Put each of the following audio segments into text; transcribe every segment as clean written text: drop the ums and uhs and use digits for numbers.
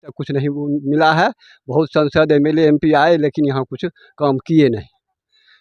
तक कुछ नहीं मिला है। बहुत सांसद एमएलए एमपी आए लेकिन यहाँ कुछ काम किए नहीं।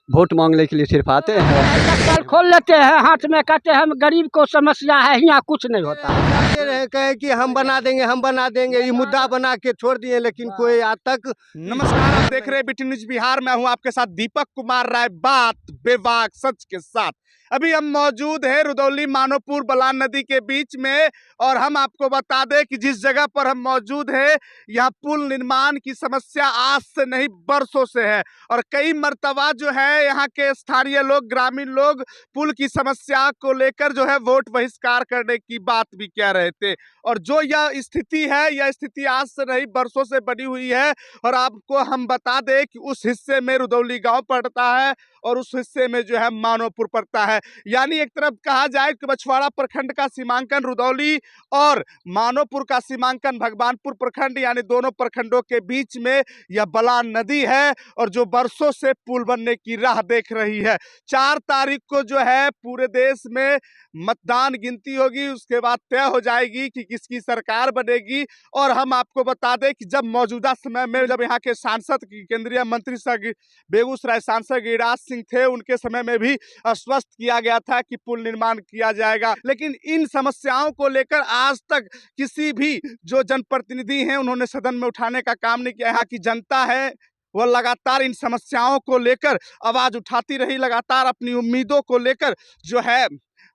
वोट मांगने के लिए सिर्फ आते हैं, चप्पल खोल लेते हैं, हाथ में कहते हैं हम गरीब को समस्या है, यहाँ कुछ नहीं होता है। कहे कि हम बना देंगे, ये मुद्दा बना के छोड़ दिए, लेकिन कोई आज तक। नमस्कार, आप देख रहे हैं बीटी न्यूज बिहार। मैं हूं आपके साथ दीपक कुमार राय, बात बेबाक सच के साथ। अभी हम मौजूद हैं रुदौली मानोपुर बलान नदी के बीच में, और हम आपको बता दें कि जिस जगह पर हम मौजूद हैं यहाँ पुल निर्माण की समस्या आज से नहीं बरसों से है, और कई मर्तबा जो है यहाँ के स्थानीय लोग, ग्रामीण लोग पुल की समस्या को लेकर जो है वोट बहिष्कार करने की बात भी कह रहे थे। और जो यह स्थिति है, यह स्थिति आज से नहीं बरसों से बनी हुई है। और आपको हम बता दें कि उस हिस्से में रुदौली गांव पड़ता है और उस हिस्से में जो है मानोपुर पड़ता है। यानी एक तरफ कहा जाए कि बछवाड़ा प्रखंड का सीमांकन रुदौली और मानोपुर का सीमांकन भगवानपुर प्रखंड, यानी दोनों प्रखंडों के बीच में यह बलान नदी है, और जो बरसों से पुल बनने की राह देख रही है। 4 तारीख को जो है पूरे देश में मतदान गिनती होगी, उसके बाद तय हो जाएगी कि किसकी सरकार बनेगी। और हम आपको बता दें कि जब मौजूदा समय में जब यहाँ के सांसद, केंद्रीय मंत्री बेगूसराय सांसद गिरिराज सिंह थे, उनके समय में भी आश्वस्त किया गया था कि पुल निर्माण किया जाएगा। लेकिन इन समस्याओं को लेकर आज तक किसी भी जो जनप्रतिनिधि हैं उन्होंने सदन में उठाने का काम नहीं किया। यहाँ की जनता है वह लगातार इन समस्याओं को लेकर आवाज उठाती रही, लगातार अपनी उम्मीदों को लेकर जो है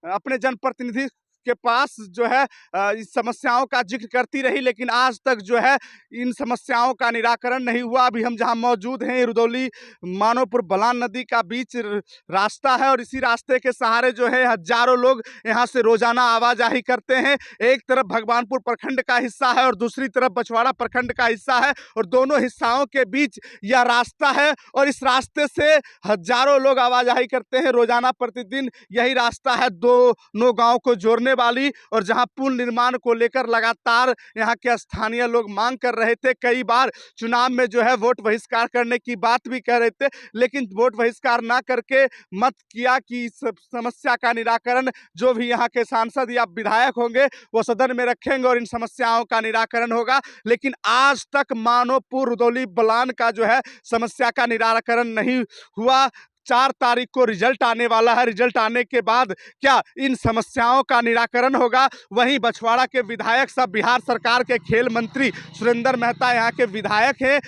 अपने जनप्रतिनिधि के पास जो है इस समस्याओं का जिक्र करती रही। लेकिन आज तक जो है इन समस्याओं का निराकरण नहीं हुआ। अभी हम जहां मौजूद हैं रुदौली मानोपुर बलान नदी का बीच रास्ता है, और इसी रास्ते के सहारे जो है हजारों लोग यहां से रोजाना आवाजाही करते हैं। एक तरफ भगवानपुर प्रखंड का हिस्सा है और दूसरी तरफ बछवाड़ा प्रखंड का हिस्सा है, और दोनों हिस्साओं के बीच यह रास्ता है, और इस रास्ते से हजारों लोग आवाजाही करते हैं रोजाना प्रतिदिन। यही रास्ता है दोनों गाँव को जोड़ने वाली, और जहां पुल निर्माण को लेकर लगातार यहां के स्थानीय लोग मांग कर रहे थे। कई बार चुनाव में जो है वोट बहिष्कार करने की बात भी कह रहे थे, लेकिन वोट बहिष्कार ना करके मत किया कि इस समस्या का निराकरण जो भी यहां के सांसद या विधायक होंगे वो सदन में रखेंगे और इन समस्याओं का निराकरण होगा। लेकिन आज तक मानोपुर रुदौली बलान का जो है समस्या का निराकरण नहीं हुआ। 4 तारीख को रिजल्ट आने वाला है। रिजल्ट आने के बाद क्या इन समस्याओं का निराकरण होगा? वहीं बछवाड़ा के विधायक सब, बिहार सरकार के खेल मंत्री सुरेंद्र मेहता यहाँ के विधायक हैं,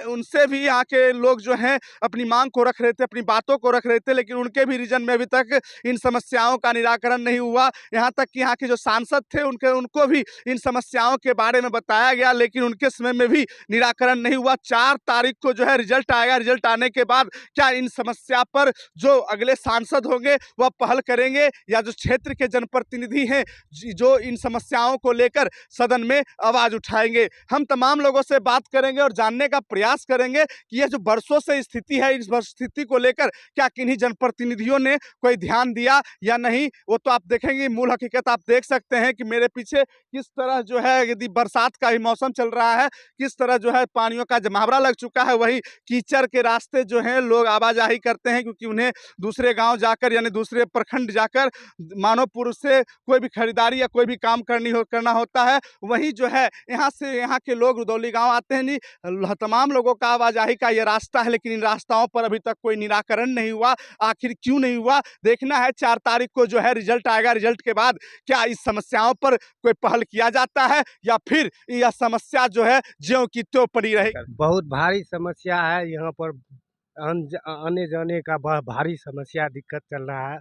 उनसे भी यहाँ के लोग जो हैं अपनी मांग को रख रहे थे, अपनी बातों को रख रहे थे, लेकिन उनके भी रीजन में अभी तक इन समस्याओं का निराकरण नहीं हुआ। यहाँ तक कि यहाँ के जो सांसद थे उनको भी इन समस्याओं के बारे में बताया गया, लेकिन उनके समय में भी निराकरण नहीं हुआ। 4 तारीख को जो है रिजल्ट आएगा। रिजल्ट आने के बाद क्या इन समस्या पर जो अगले सांसद होंगे वह पहल करेंगे, या जो क्षेत्र के जनप्रतिनिधि हैं जो इन समस्याओं को लेकर सदन में आवाज उठाएंगे? हम तमाम लोगों से बात करेंगे और जानने का प्रयास करेंगे कि यह जो बरसों से स्थिति है, इस स्थिति को लेकर क्या किन्हीं जनप्रतिनिधियों ने कोई ध्यान दिया या नहीं, वो तो आप देखेंगे। मूल हकीकत आप देख सकते हैं कि मेरे पीछे किस तरह जो है, यदि बरसात का ही मौसम चल रहा है, किस तरह जो है पानियों का जमावड़ा लग चुका है। वही कीचड़ के रास्ते जो है लोग आवाजाही करते हैं, क्योंकि उन्हें दूसरे गांव जाकर, यानी दूसरे प्रखंड जाकर मानोपुर से कोई भी खरीदारी या कोई भी काम करना होता है। वहीं जो है यहाँ से यहाँ के लोग रुदौली गांव आते हैं। नहीं, तमाम लोगों का आवाजाही का ये रास्ता है, लेकिन इन रास्ताओं पर अभी तक कोई निराकरण नहीं हुआ। आखिर क्यों नहीं हुआ, देखना है। 4 तारीख को जो है रिजल्ट आएगा। रिजल्ट के बाद क्या इस समस्याओं पर कोई पहल किया जाता है, या फिर यह समस्या जो है ज्यों की त्यों पड़ी रहेगी? बहुत भारी समस्या है यहाँ पर, आने जाने का भारी समस्या, दिक्कत चल रहा है।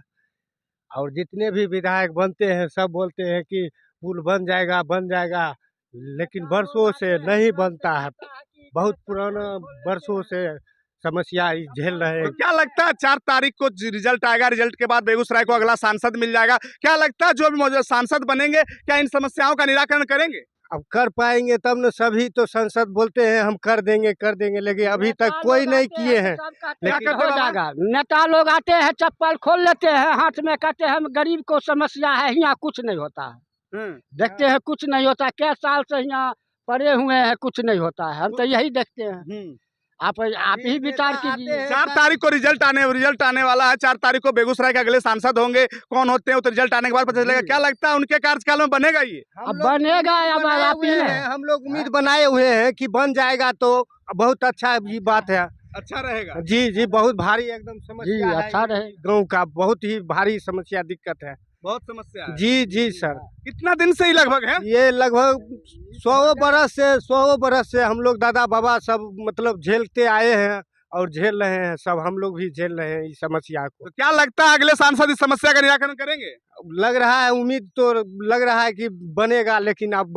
और जितने भी विधायक बनते हैं सब बोलते हैं कि पुल बन जाएगा, लेकिन बरसों से नहीं बनता है। बहुत पुराना बरसों से समस्या झेल रहे हैं। तो क्या लगता है 4 तारीख को रिजल्ट आएगा, रिजल्ट के बाद बेगूसराय को अगला सांसद मिल जाएगा, क्या लगता है जो भी मौजूदा सांसद बनेंगे क्या इन समस्याओं का निराकरण करेंगे? अब कर पाएंगे तब न। सभी तो संसद बोलते हैं हम कर देंगे, लेकिन अभी तक कोई नहीं किए हैं। लेकिन हो जाएगा। नेता लोग आते हैं, चप्पल खोल लेते हैं, हाथ में कहते हैं हम गरीब को समस्या है, यहाँ कुछ नहीं होता है। देखते हैं कुछ नहीं होता। क्या साल से यहाँ पड़े हुए हैं, कुछ नहीं होता है। हम तो यही देखते हैं। आप ही विचार कीजिए। 4 तारीख को रिजल्ट आने वाला है। 4 तारीख को बेगूसराय के अगले सांसद होंगे। कौन होते हैं वो तो रिजल्ट आने के बाद पता चलेगा। क्या लगता है उनके कार्यकाल में बनेगा ये? अब बनेगा, अब आप ही हैं। हम लोग उम्मीद बनाए हुए हैं कि बन जाएगा तो बहुत अच्छा ये बात है। अच्छा रहेगा। जी बहुत भारी एकदम समस्या जी, है अच्छा रहे। गाँव का, बहुत ही भारी समस्या दिक्कत है। बहुत समस्या है। जी सर, कितना दिन से ही लगभग है? ये लगभग 100 बरस से हम लोग दादा बाबा सब मतलब झेलते आए हैं और झेल रहे हैं। सब हम लोग भी झेल रहे हैं इस समस्या को। तो क्या लगता है अगले सांसद इस समस्या का निराकरण करेंगे? लग रहा है, उम्मीद तो लग रहा है कि बनेगा, लेकिन अब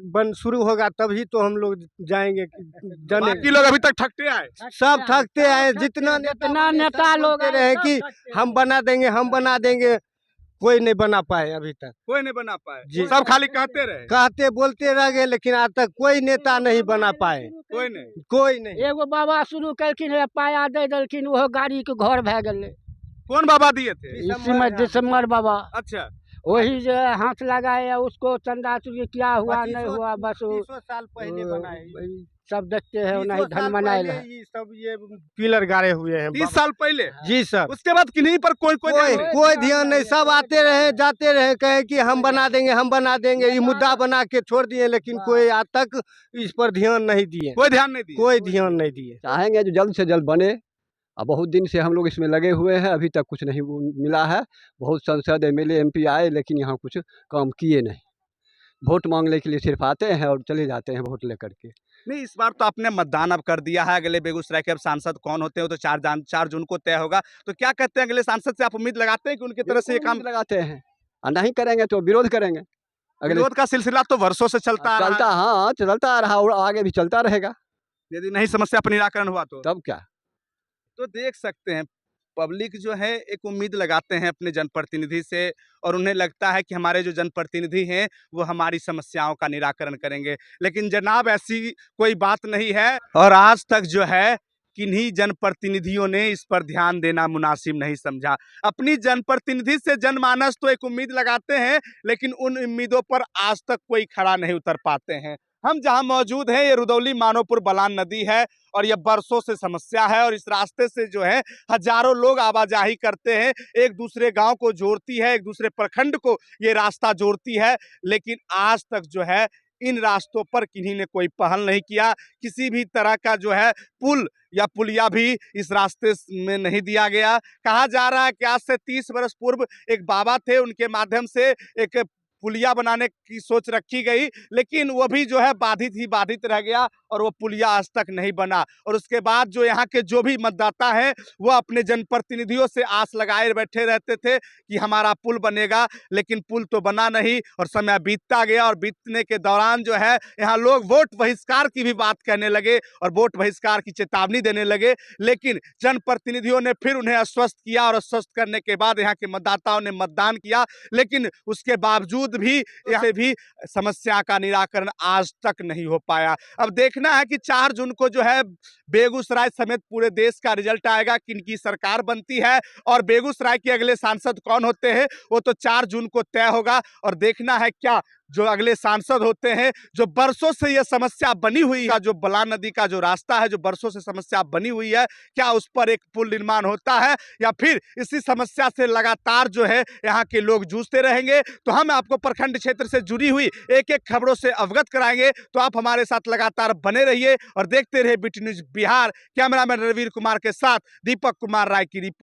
बन शुरू होगा तभी तो हम लोग जाएंगे। बाकी लोग अभी तक ठगते आए। सब थकते आए, जितना नेता लोग बोलते रहे कि हम बना देंगे, कोई नहीं बना पाए अभी तक। कोई नहीं बना पाए। जी। सब खाली कहते रहे। कहते बोलते रह गए, लेकिन आज तक कोई नेता नहीं बना पाए। कोई नहीं। एगो बाबा शुरू कलखिन है, पाया दे दलखिन, वो गाड़ी के घर भए गेलै। कौन बाबा दिए थे? इसी में दिसंबर बाबा, अच्छा, वही जो हाथ लगाए उसको चंदा चुरी क्या हुआ नहीं हुआ, बस 20 साल पहले बनाए। वही सब देखते हैं, 20 नहीं साल धन मनाए पहले है। ये सब ये पिलर गाड़े हुए हैं 30 साल पहले। जी सर। उसके बाद किन्हीं पर कोई कोई ध्यान नहीं, सब आते रहे जाते रहे, कहे कि हम बना देंगे, ये मुद्दा बना के छोड़ दिए, लेकिन कोई आज तक इस पर ध्यान नहीं दिए। कोई ध्यान नहीं दिया। कोई ध्यान नहीं दिए। चाहेंगे जो जल्द से जल्द बने। अब बहुत दिन से हम लोग इसमें लगे हुए हैं, अभी तक कुछ नहीं मिला है। बहुत सांसद एमएलए एमपी आए, लेकिन यहाँ कुछ काम किए नहीं। वोट मांगने के लिए सिर्फ आते हैं और चले जाते हैं वोट लेकर के। नहीं, इस बार तो आपने मतदान अब कर दिया है। अगले बेगूसराय के अब सांसद कौन होते हैं वो तो 4 जून को तय होगा। तो क्या कहते हैं अगले सांसद से? आप उम्मीद लगाते हैं कि उनकी तरफ से ये काम लगाते हैं, और नहीं करेंगे तो विरोध करेंगे। अगले विरोध का सिलसिला तो वर्षों से चलता आ रहा है। हाँ चलता आ रहा और आगे भी चलता रहेगा। यदि नहीं समस्या पर निराकरण हुआ तो तब क्या? तो देख सकते हैं पब्लिक जो है एक उम्मीद लगाते हैं अपने जनप्रतिनिधि से, और उन्हें लगता है कि हमारे जो जनप्रतिनिधि हैं वो हमारी समस्याओं का निराकरण करेंगे। लेकिन जनाब ऐसी कोई बात नहीं है, और आज तक जो है किन्हीं जनप्रतिनिधियों ने इस पर ध्यान देना मुनासिब नहीं समझा। अपनी जनप्रतिनिधि से जनमानस तो एक उम्मीद लगाते हैं, लेकिन उन उम्मीदों पर आज तक कोई खड़ा नहीं उतर पाते हैं। हम जहां मौजूद हैं ये रुदौली मानोपुर बलान नदी है, और यह बरसों से समस्या है, और इस रास्ते से जो है हजारों लोग आवाजाही करते हैं। एक दूसरे गांव को जोड़ती है, एक दूसरे प्रखंड को ये रास्ता जोड़ती है, लेकिन आज तक जो है इन रास्तों पर किन्हीं ने कोई पहल नहीं किया। किसी भी तरह का जो है पुल या पुलिया भी इस रास्ते में नहीं दिया गया। कहा जा रहा है कि आज से 30 वर्ष पूर्व एक बाबा थे, उनके माध्यम से एक पुलिया बनाने की सोच रखी गई, लेकिन वो भी जो है बाधित रह गया, और वो पुलिया आज तक नहीं बना। और उसके बाद जो यहाँ के जो भी मतदाता हैं वो अपने जनप्रतिनिधियों से आस लगाए बैठे रहते थे कि हमारा पुल बनेगा, लेकिन पुल तो बना नहीं, और समय बीतता गया। और बीतने के दौरान जो है यहाँ लोग वोट बहिष्कार की भी बात कहने लगे और वोट बहिष्कार की चेतावनी देने लगे, लेकिन जनप्रतिनिधियों ने फिर उन्हें आश्वस्त किया, और आश्वस्त करने के बाद यहाँ के मतदाताओं ने मतदान किया, लेकिन उसके बावजूद भी यहाँ भी समस्या का निराकरण आज तक नहीं हो पाया। अब देखना है कि 4 जून को जो है बेगूसराय समेत पूरे देश का रिजल्ट आएगा, किनकी सरकार बनती है और बेगूसराय के अगले सांसद कौन होते हैं वो तो 4 जून को तय होगा। और देखना है क्या जो अगले सांसद होते हैं, जो बरसों से यह समस्या बनी हुई है, जो बलान नदी का जो रास्ता है जो बरसों से समस्या बनी हुई है, क्या उस पर एक पुल निर्माण होता है, या फिर इसी समस्या से लगातार जो है यहाँ के लोग जूझते रहेंगे। तो हम आपको प्रखंड क्षेत्र से जुड़ी हुई एक एक खबरों से अवगत कराएंगे, तो आप हमारे साथ लगातार बने रहिए और देखते रहिए BT news Bihar. Cameraman Ravir Kumar के साथ दीपक कुमार राय की रिपोर्ट।